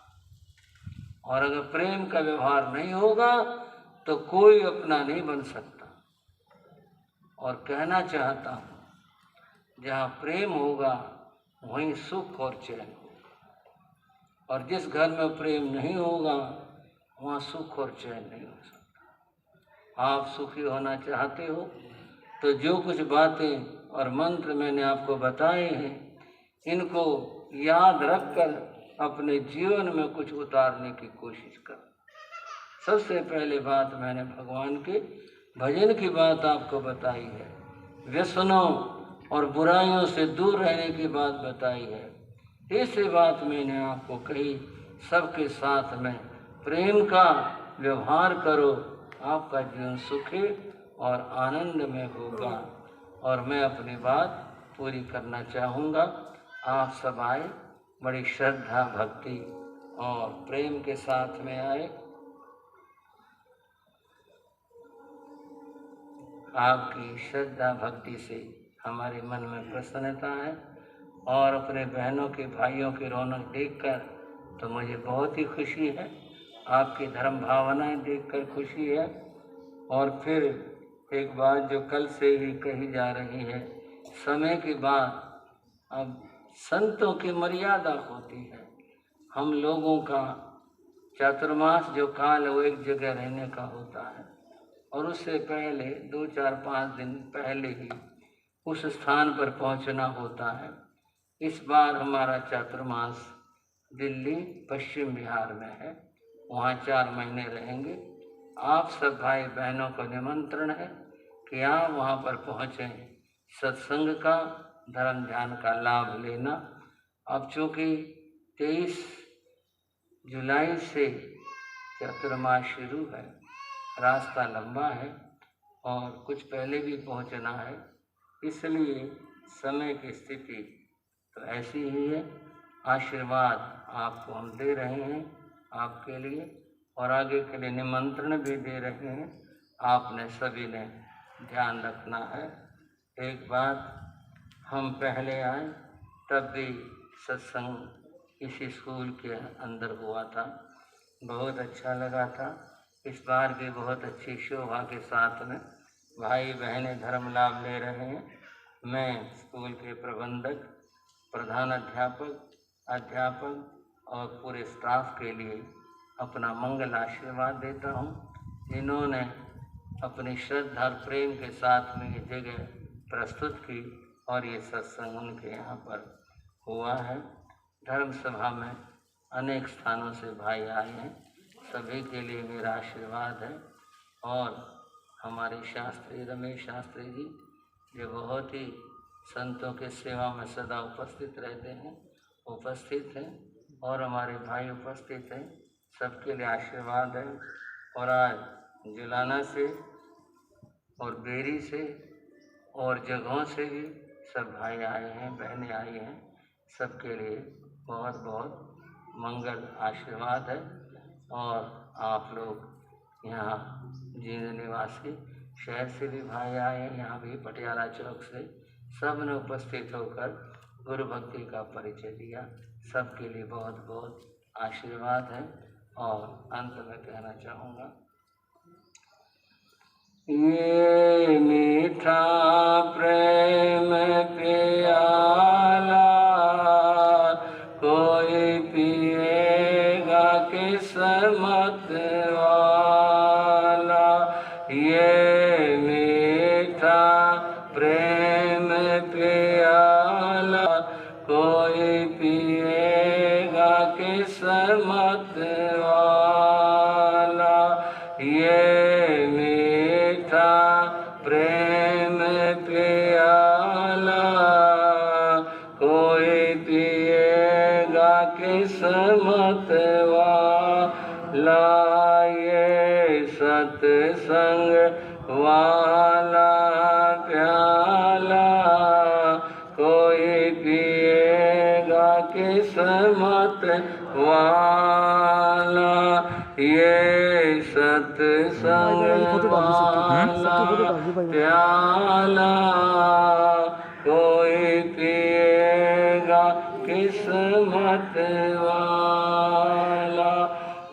और अगर प्रेम का व्यवहार नहीं होगा तो कोई अपना नहीं बन सकता। और कहना चाहता हूँ, जहाँ प्रेम होगा वहीं सुख और चैन होगा, और जिस घर में प्रेम नहीं होगा वहाँ सुख और चैन नहीं हो सकता। आप सुखी होना चाहते हो तो जो कुछ बातें और मंत्र मैंने आपको बताए हैं, इनको याद रखकर अपने जीवन में कुछ उतारने की कोशिश करो। सबसे पहले बात मैंने भगवान के भजन की बात आपको बताई है, व्यसनों और बुराइयों से दूर रहने की बात बताई है। तीसरी बात मैंने आपको कही, सबके साथ में प्रेम का व्यवहार करो, आपका जीवन सुखी और आनंद में होगा। और मैं अपनी बात पूरी करना चाहूँगा। आप सब आए, बड़ी श्रद्धा भक्ति और प्रेम के साथ में आए। आपकी श्रद्धा भक्ति से हमारे मन में प्रसन्नता है, और अपने बहनों के भाइयों की रौनक देखकर तो मुझे बहुत ही खुशी है। आपकी धर्म भावनाएं देखकर खुशी है। और फिर एक बात जो कल से ही कही जा रही है, समय की बात, अब संतों की मर्यादा होती है। हम लोगों का चातुर्मास जो काल है वो एक जगह रहने का होता है, और उससे पहले 2, 4, 5 दिन पहले ही उस स्थान पर पहुंचना होता है। इस बार हमारा चातुर्मास दिल्ली पश्चिम बिहार में है, वहाँ 4 महीने रहेंगे। आप सब भाई बहनों को निमंत्रण है कि आप वहाँ पर पहुँचें, सत्संग का, धर्म ध्यान का लाभ लेना। अब चूँकि 23 जुलाई से चातुर्मास शुरू है, रास्ता लंबा है और कुछ पहले भी पहुंचना है, इसलिए समय की स्थिति तो ऐसी ही है। आशीर्वाद आपको हम दे रहे हैं आपके लिए, और आगे के लिए निमंत्रण भी दे रहे हैं। आपने सभी ने ध्यान रखना है। एक बात, हम पहले आए तब भी सत्संग इसी स्कूल के अंदर हुआ था, बहुत अच्छा लगा था। इस बार भी बहुत अच्छी शोभा के साथ में भाई बहनें धर्म लाभ ले रहे हैं। मैं स्कूल के प्रबंधक, प्रधान अध्यापक और पूरे स्टाफ के लिए अपना मंगल आशीर्वाद देता हूँ, जिन्होंने अपनी श्रद्धा और प्रेम के साथ में ये जगह प्रस्तुत की और ये सत्संग उनके यहाँ पर हुआ है। धर्म सभा में अनेक स्थानों से भाई आए हैं, सभी के लिए मेरा आशीर्वाद है। और हमारे शास्त्री रमेश शास्त्री जी जो बहुत ही संतों के सेवा में सदा उपस्थित रहते हैं, उपस्थित हैं, और हमारे भाई उपस्थित हैं, सबके लिए आशीर्वाद है। और आज जुलाना से और बेरी से और जगहों से भी सब भाई आए हैं, बहनें आई हैं, सबके लिए बहुत बहुत मंगल आशीर्वाद है। और आप लोग यहाँ जींद निवासी शहर से भी भाई आए हैं, यहाँ भी पटियाला चौक से, सब ने उपस्थित होकर गुरु भक्ति का परिचय दिया। सबके लिए बहुत बहुत आशीर्वाद है। और अंत में कहना चाहूँगा, ये मीठा प्रेम प्याला कोई पिएगा किस्मत वाला, ये मीठा प्रेम प्याला कोई पिएगा किस्मत वाला, ये मीठा प्रेम प्याला कोई सत्संग वाला प्याला कोई पिएगा किस्मत वाला। ये सत्संग वाला प्याला कोई पिएगा किस्मत वाला।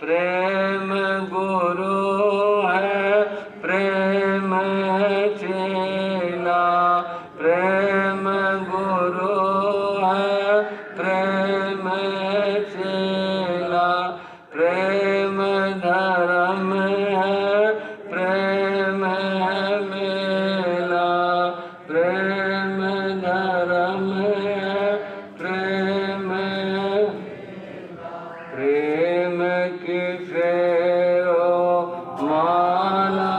प्रेम गुरु है प्रेम चेला, प्रेम गुरु है प्रेम चेला, प्रेम धर्म है प्रेम मेला, प्रेम धर्म है प्रेम। प्रेम की फेरो माला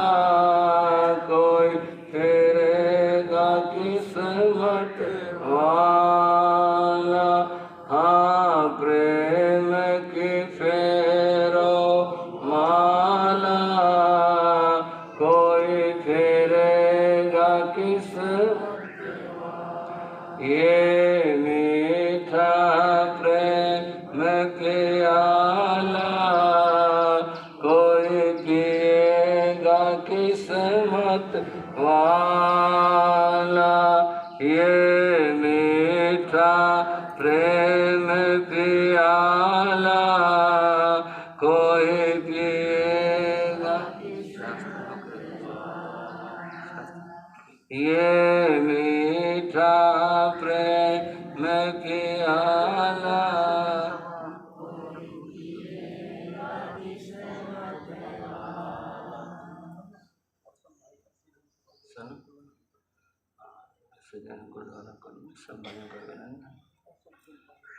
कोई फेरेगा किस्मत वाला। हाँ प्रेम की फेरो माला कोई फेरेगा किस्मत। ये मीठा प्रेम प्याला कोई पिएगा किस्मत वाला। ये मीठा प्रेम प्याला कोई पिएगा। ये मीठा प्रेम प्याला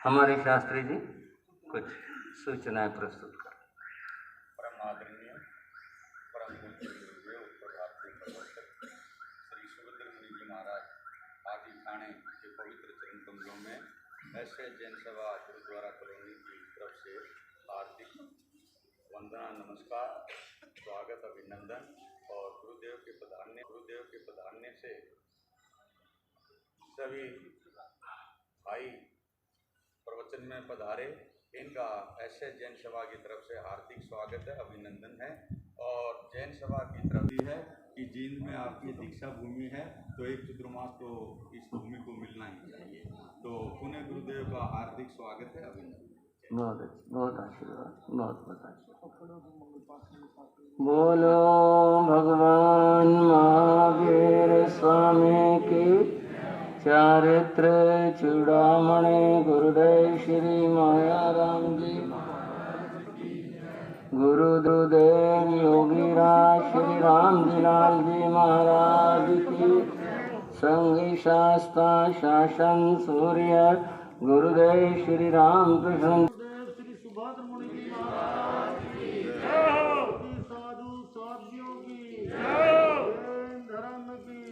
हमारे शास्त्री जी कुछ सूचनाएं प्रस्तुत कर। परम आदरणीय परम पूज्य गुरुदेव उत्तर भारतीय प्रवर्तक श्री सुभद्र मुनि जी महाराज आदि थाने के पवित्र चरण कमलों में ऐसे जैन सभा गुरुद्वारा कॉलोनी की तरफ से हार्दिक वंदना नमस्कार स्वागत अभिनंदन। और गुरुदेव के पधारने से सभी भाई प्रवचन में पधारे, इनका ऐसे जैन सभा की तरफ से हार्दिक स्वागत है अभिनंदन है। और जैन सभा की तरफ भी है कि जींद में आपकी दीक्षा भूमि है तो एक चतुर्मास तो इस भूमि को मिलना ही चाहिए। तो पुनः गुरुदेव का हार्दिक स्वागत है अभिनंदन। बहुत आशीर्वाद, बहुत बोलो भगवान महावीर स्वामी की चारित्र चूड़ामणि गुरुदेव श्री माया राम जी, गुरुदेव योगी राज श्री राम जी लाल जी महाराज की, संघ शास्ता शासन सूर्य गुरुदेव श्री राम कृष्ण श्री सुभद्र मुनि जी महाराज की साधु साध्यों की धर्म की।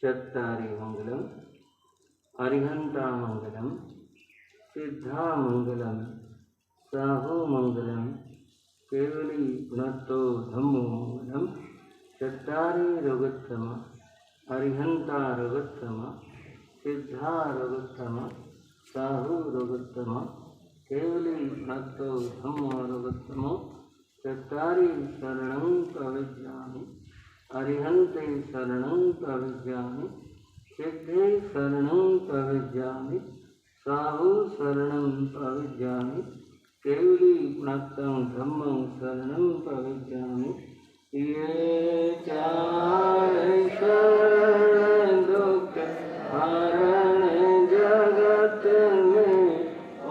चत्तारि मंगलम अरिहंता मंगलम सिद्धा मंगलम साहु मंगलम केवली गुणतो धम्मो मंगलम। चत्तारि रोगोत्तम अरिहंता रोगोत्तम सिद्धा रोगोत्तम साहु रोगोत्तम केवली गुणतो धम्मो रोगोत्तम। चत्तारि शरणं प्रविद्यामि अरिहन्ते शरणं प्रविद्यामि सिद्धे शरणं प्रविद्यामि साहु शरणं प्रविद्यामि केवली गुणतं धम्मं शरणं प्रविद्यामि। ये चार शरण दुख हरण जगत में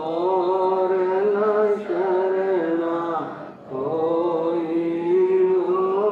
और न शरणा कोई हो।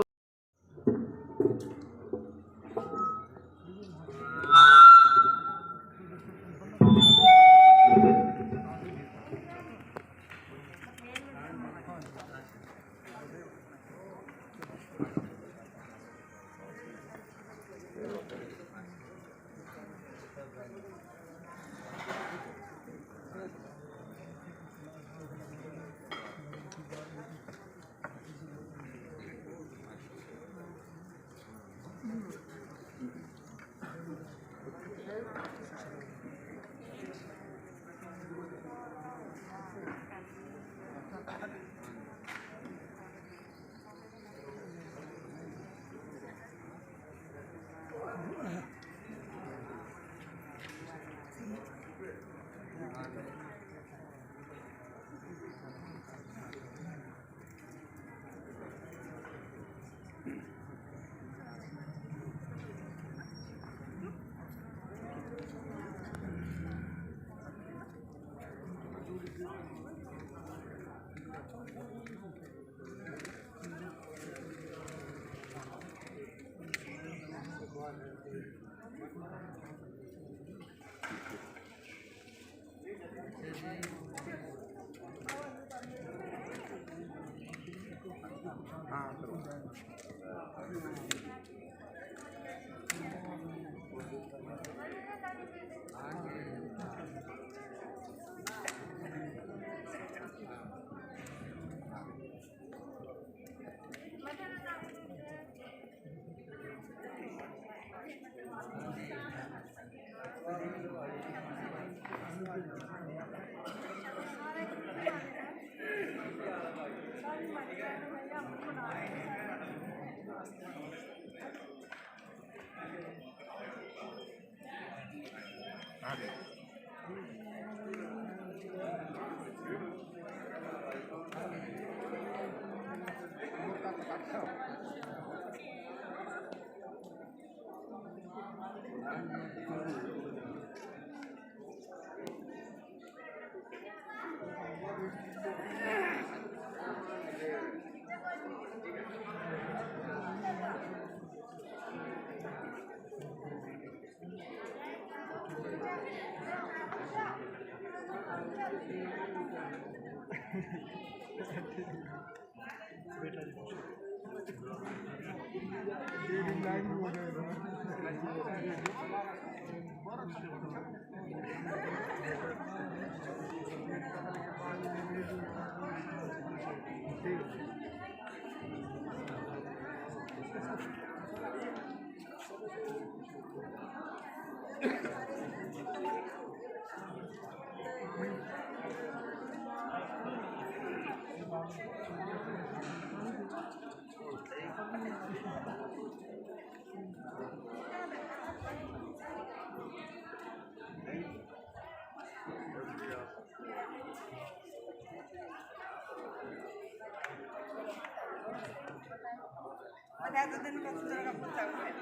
Ada din ko sa kapatid.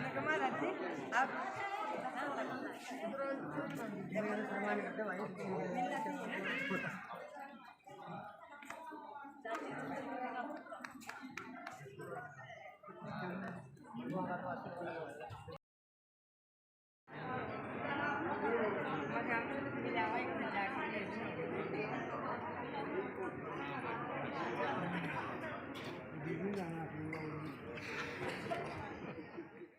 Nagkamana din. Ab. सामान करते भाई